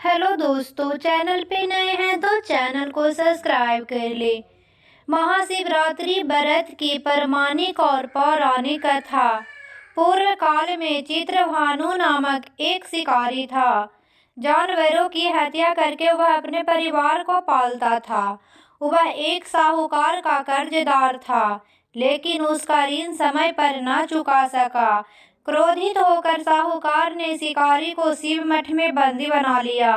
Hello दोस्तों, channel पे नए हैं तो चैनल को सब्सक्राइब कर ले। महाशिवरात्रि व्रत की प्रमाणिक और पौराणिक कथा। पूर्व काल में चित्रभानु नामक एक शिकारी था। जानवरों की हत्या करके वह अपने परिवार को पालता था। वह एक साहूकार का कर्जदार था, लेकिन उसका ऋण समय पर न चुका सका। क्रोधित होकर साहूकार ने शिकारी को शिव मठ में बंदी बना लिया।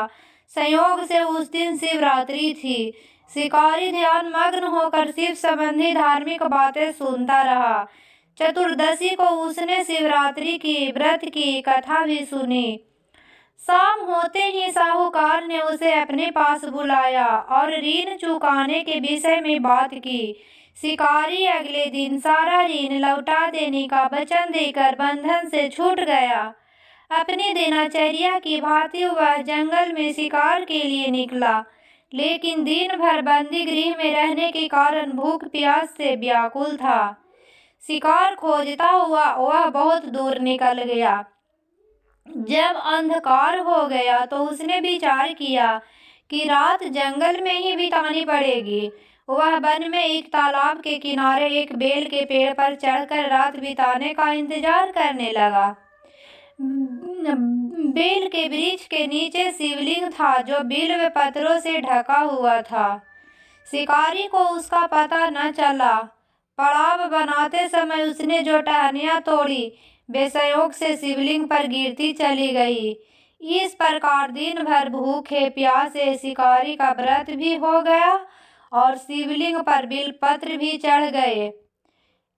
संयोग से उस दिन शिवरात्रि थी। शिकारी ध्यान मग्न होकर शिव संबंधी धार्मिक बातें सुनता रहा। चतुर्दशी को उसने शिवरात्रि की व्रत की कथा भी सुनी। शाम होते ही साहूकार ने उसे अपने पास बुलाया और ऋण चुकाने के विषय में बात की। शिकारी अगले दिन सारा ऋण लौटा देने का वचन देकर बंधन से छूट गया। अपनी दिनचर्या की भांति वह जंगल में शिकार के लिए निकला, लेकिन दिन भर बंदी गृह में रहने के कारण भूख प्यास से व्याकुल था। शिकार खोजता हुआ वह बहुत दूर निकल गया। जब अंधकार हो गया तो उसने विचार किया कि रात जंगल में ही बितानी पड़ेगी। वह वन में एक तालाब के किनारे एक बेल के पेड़ पर चढ़कर रात बिताने का इंतजार करने लगा। बेल के वृक्ष के नीचे शिवलिंग था, जो बिल्व पत्रों से ढका हुआ था। शिकारी को उसका पता न चला। पड़ाव बनाते समय उसने जो टहनियां तोड़ी, वे संयोग से शिवलिंग पर गिरती चली गई। इस प्रकार दिन भर भूखे प्यासे शिकारी का व्रत भी हो गया और शिवलिंग पर बिलपत्र भी चढ़ गए।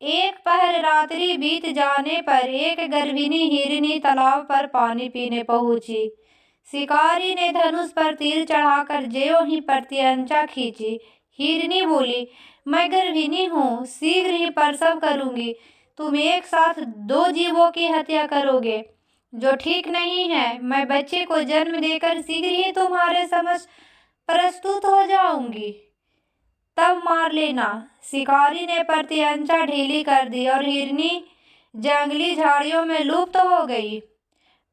एक पहर रात्रि बीत जाने पर एक गर्भिणी हिरनी तालाब पर पानी पीने पहुंची। शिकारी ने धनुष पर तीर चढ़ाकर ज्यों ही प्रत्यंचा खींची। हिरनी बोली, मैं गर्भिणी हूँ, शीघ्र ही प्रसव करूंगी। तुम एक साथ दो जीवों की हत्या करोगे, जो ठीक नहीं है। मैं बच्चे को जन्म देकर शीघ्र ही तुम्हारे समक्ष प्रस्तुत हो जाऊंगी, तब मार लेना। शिकारी ने प्रत्यंचा ढीली कर दी और हिरनी जंगली झाड़ियों में लुप्त हो गई।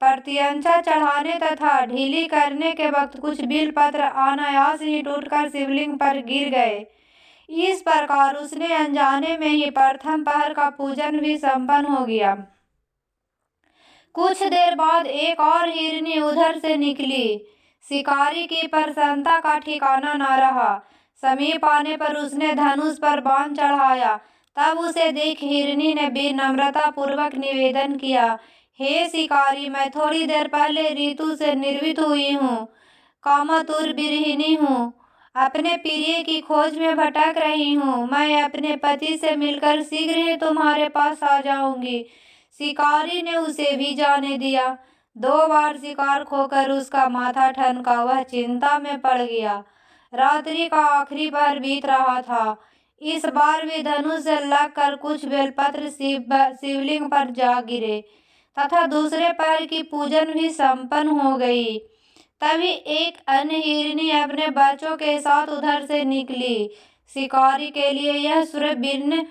प्रत्यंचा चढ़ाने तथा ढीली करने के वक्त कुछ बिलपत्र अनायास ही टूटकर शिवलिंग पर गिर गए। इस प्रकार उसने अनजाने में ही प्रथम पहर का पूजन भी संपन्न हो गया। कुछ देर बाद एक और हिरनी उधर से निकली। शिकारी की प्रसन्नता का ठिकाना न रहा। समीप आने पर उसने धनुष पर बाण चढ़ाया। तब उसे देख हिरनी ने विनम्रता पूर्वक निवेदन किया, हे शिकारी, मैं थोड़ी देर पहले ऋतु से निर्वित हुई हूँ, कामातुर विरहिणी हूँ, अपने प्रिय की खोज में भटक रही हूँ। मैं अपने पति से मिलकर शीघ्र ही तुम्हारे पास आ जाऊंगी। शिकारी ने उसे भी जाने दिया। 2 बार शिकार खोकर उसका माथा ठनका वह चिंता में पड़ गया। रात्रि का आखिरी पहर बीत रहा था। इस बार भी धनुष से लगकर कुछ बेलपत्र शिवलिंग पर जा गिरे तथा दूसरे पहर की पूजन भी संपन्न हो गई। तभी एक अन्य हिरनी अपने बच्चों के साथ उधर से निकली। शिकारी के लिए यह सुरभिन्न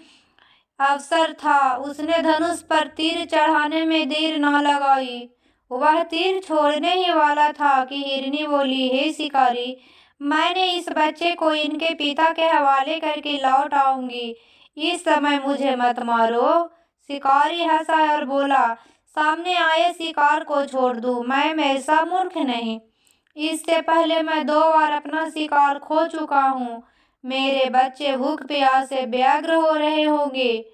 अवसर था। उसने धनुष पर तीर चढ़ाने में देर न लगाई। वह तीर छोड़ने ही वाला था कि हिरनी बोली, हे शिकारी, मैंने इस बच्चे को इनके पिता के हवाले करके लौट आऊंगी। इस समय मुझे मत मारो। शिकारी हंसा और बोला, सामने आए शिकार को छोड़ दूं, मैं ऐसा मूर्ख नहीं। इससे पहले मैं 2 बार अपना शिकार खो चुका हूँ। मेरे बच्चे भूख प्यास से व्यग्र हो रहे होंगे।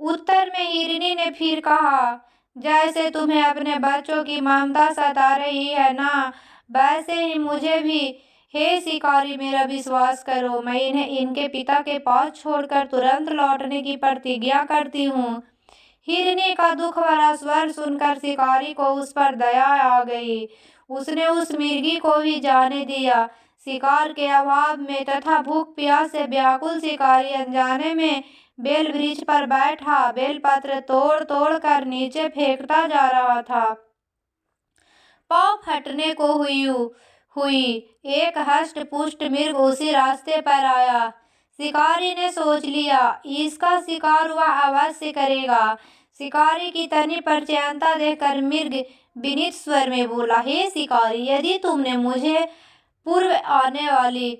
उत्तर में हिरनी ने फिर कहा, जैसे तुम्हें अपने बच्चों की ममता सता रही है ना, वैसे ही मुझे भी। हे शिकारी, मेरा विश्वास करो, मैं इन्हें इनके पिता के पास छोड़कर तुरंत लौटने की प्रतिज्ञा करती हूँ। हिरनी का दुख भरा स्वर सुनकर शिकारी को उस पर दया आ गई। उसने उस मिर्गी को भी जाने दिया। शिकार के अभाव में तथा भूख प्यास से व्याकुल शिकारी अनजाने में बेल वृक्ष पर बैठा बेलपत्र तोड़ तोड़ कर नीचे फेंकता जा रहा था। पाँव फटने को हुई एक हष्ट पुष्ट मृग उसी रास्ते पर आया। शिकारी ने सोच लिया, इसका शिकार वह अवश्य करेगा। शिकारी की तनी पर चिंता देखकर मृग विनीत स्वर में बोला, हे शिकारी, यदि तुमने मुझे पूर्व आने वाली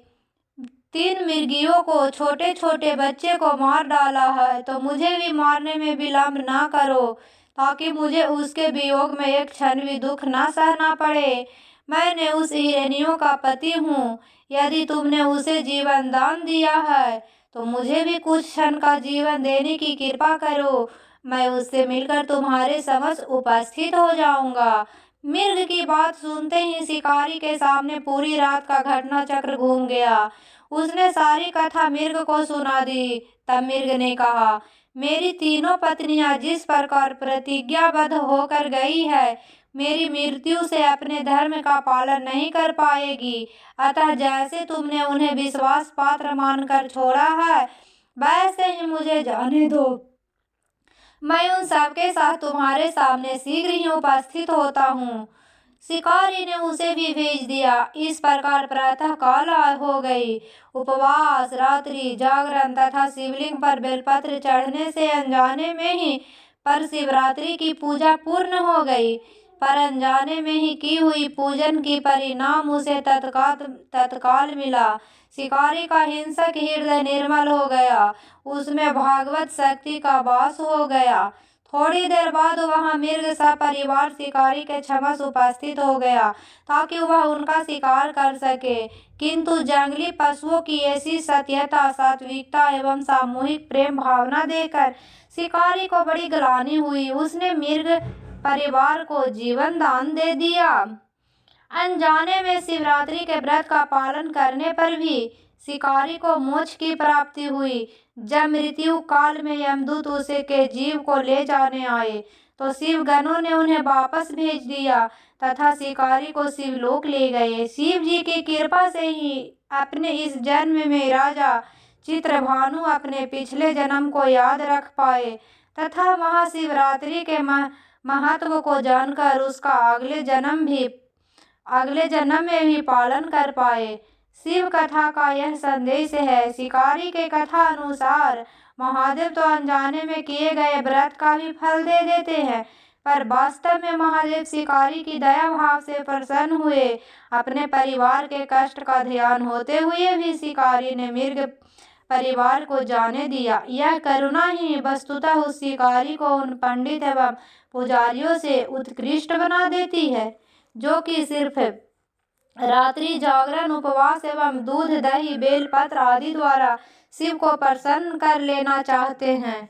3 मृगियों को, छोटे छोटे बच्चे को मार डाला है तो मुझे भी मारने में विलम्ब ना करो, ताकि मुझे उसके वियोग में एक क्षण भी दुख ना सहना पड़े। मैंने उस हिरनियों का पति हूँ। यदि तुमने उसे जीवन दान दिया है तो मुझे भी कुछ क्षण का जीवन देने की कृपा करो। मैं उससे मिलकर तुम्हारे समक्ष उपस्थित हो जाऊंगा। मृग की बात सुनते ही शिकारी के सामने पूरी रात का घटना चक्र घूम गया। उसने सारी कथा मृग को सुना दी। तब मृग ने कहा, मेरी तीनों पत्नियां जिस प्रकार प्रतिज्ञाबद्ध होकर गई है, मेरी मृत्यु से अपने धर्म का पालन नहीं कर पाएगी। अतः जैसे तुमने उन्हें विश्वास पात्र मानकर छोड़ा है, वैसे ही मुझे जाने दो। मैं उन सबके साथ तुम्हारे सामने शीघ्र ही उपस्थित होता हूँ। शिकारी ने उसे भी भेज दिया। इस प्रकार प्रातः काल हो गई। उपवास, रात्रि जागरण तथा शिवलिंग पर बेलपत्र चढ़ने से अनजाने में ही पर शिवरात्रि की पूजा पूर्ण हो गई। पर अनजाने में ही की हुई पूजन की परिणाम उसे तत्काल मिला। शिकारी का हिंसक हृदय निर्मल हो गया, उसमें भागवत शक्ति का वास हो गया। थोड़ी देर बाद वह मृग सपरिवार शिकारी के समक्ष उपस्थित हो गया, ताकि वह उनका शिकार कर सके। किंतु जंगली पशुओं की ऐसी सत्यता, सात्विकता एवं सामूहिक प्रेम भावना देखकर शिकारी को बड़ी ग्लानि हुई। उसने मृग परिवार को जीवन दान दे दिया। अनजाने में शिवरात्रि के व्रत का पालन करने पर भी शिकारी को मोक्ष की प्राप्ति हुई। जब मृत्यु काल में यमदूत उसे के जीव को ले जाने आए तो शिवगणों ने उन्हें वापस भेज दिया तथा शिकारी को शिवलोक ले गए। शिव जी की कृपा से ही अपने इस जन्म में राजा चित्रभानु अपने पिछले जन्म को याद रख पाए तथा महाशिवरात्रि के महत्व को जानकर उसका अगले जन्म में भी पालन कर पाए। शिव कथा का यह संदेश है। शिकारी के कथा अनुसार महादेव तो अनजाने में किए गए व्रत का भी फल दे देते हैं, पर वास्तव में महादेव शिकारी की दया भाव से प्रसन्न हुए। अपने परिवार के कष्ट का ध्यान होते हुए भी शिकारी ने मृग परिवार को जाने दिया। यह करुणा ही वस्तुतः उस शिकारी को उन पंडित एवं पुजारियों से उत्कृष्ट बना देती है, जो कि सिर्फ रात्रि जागरण, उपवास एवं दूध, दही, बेलपत्र आदि द्वारा शिव को प्रसन्न कर लेना चाहते हैं।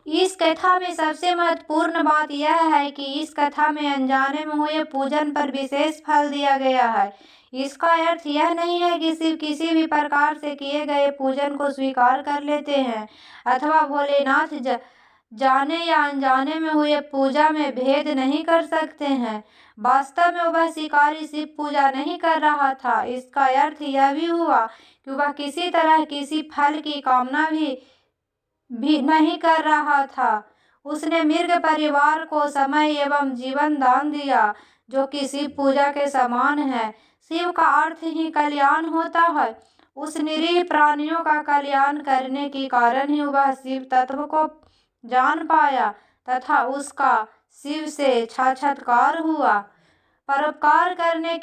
इस कथा में सबसे महत्वपूर्ण बात यह है कि इस कथा में अनजाने में हुए पूजन पर विशेष फल दिया गया है। इसका अर्थ यह नहीं है कि शिव किसी भी प्रकार से किए गए पूजन को स्वीकार कर लेते हैं अथवा भोलेनाथ जाने या अनजाने में हुए पूजा में भेद नहीं कर सकते हैं। वास्तव में वह शिकारी शिव पूजा नहीं कर रहा था। इसका अर्थ यह भी हुआ कि वह किसी तरह किसी फल की कामना भी नहीं कर रहा था। उसने मृग परिवार को समय एवं जीवन दान दिया, जो कि शिव पूजा के समान है। शिव का अर्थ ही कल्याण होता है। उस निरीह प्राणियों का कल्याण करने के कारण ही वह शिव तत्व को जान पाया तथा उसका शिव से साक्षात्कार हुआ। परोपकार करने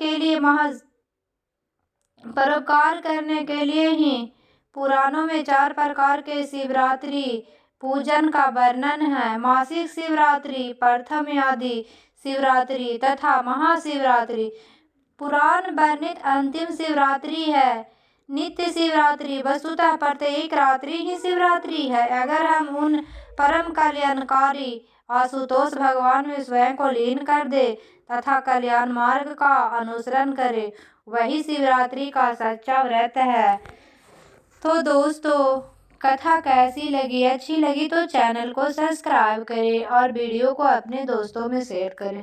के लिए ही पुराणों में 4 प्रकार के शिवरात्रि पूजन का वर्णन है। मासिक शिवरात्रि, प्रथम आदि शिवरात्रि तथा महाशिवरात्रि। पुराण वर्णित अंतिम शिवरात्रि है नित्य शिवरात्रि। वस्तुतः प्रत्येक रात्रि ही शिवरात्रि है। अगर हम उन परम कल्याणकारी आशुतोष भगवान में स्वयं को लीन कर दे तथा कल्याण मार्ग का अनुसरण करें, वही शिवरात्रि का सच्चा व्रत है। तो दोस्तों, कथा कैसी लगी? अच्छी लगी तो चैनल को सब्सक्राइब करें और वीडियो को अपने दोस्तों में शेयर करें।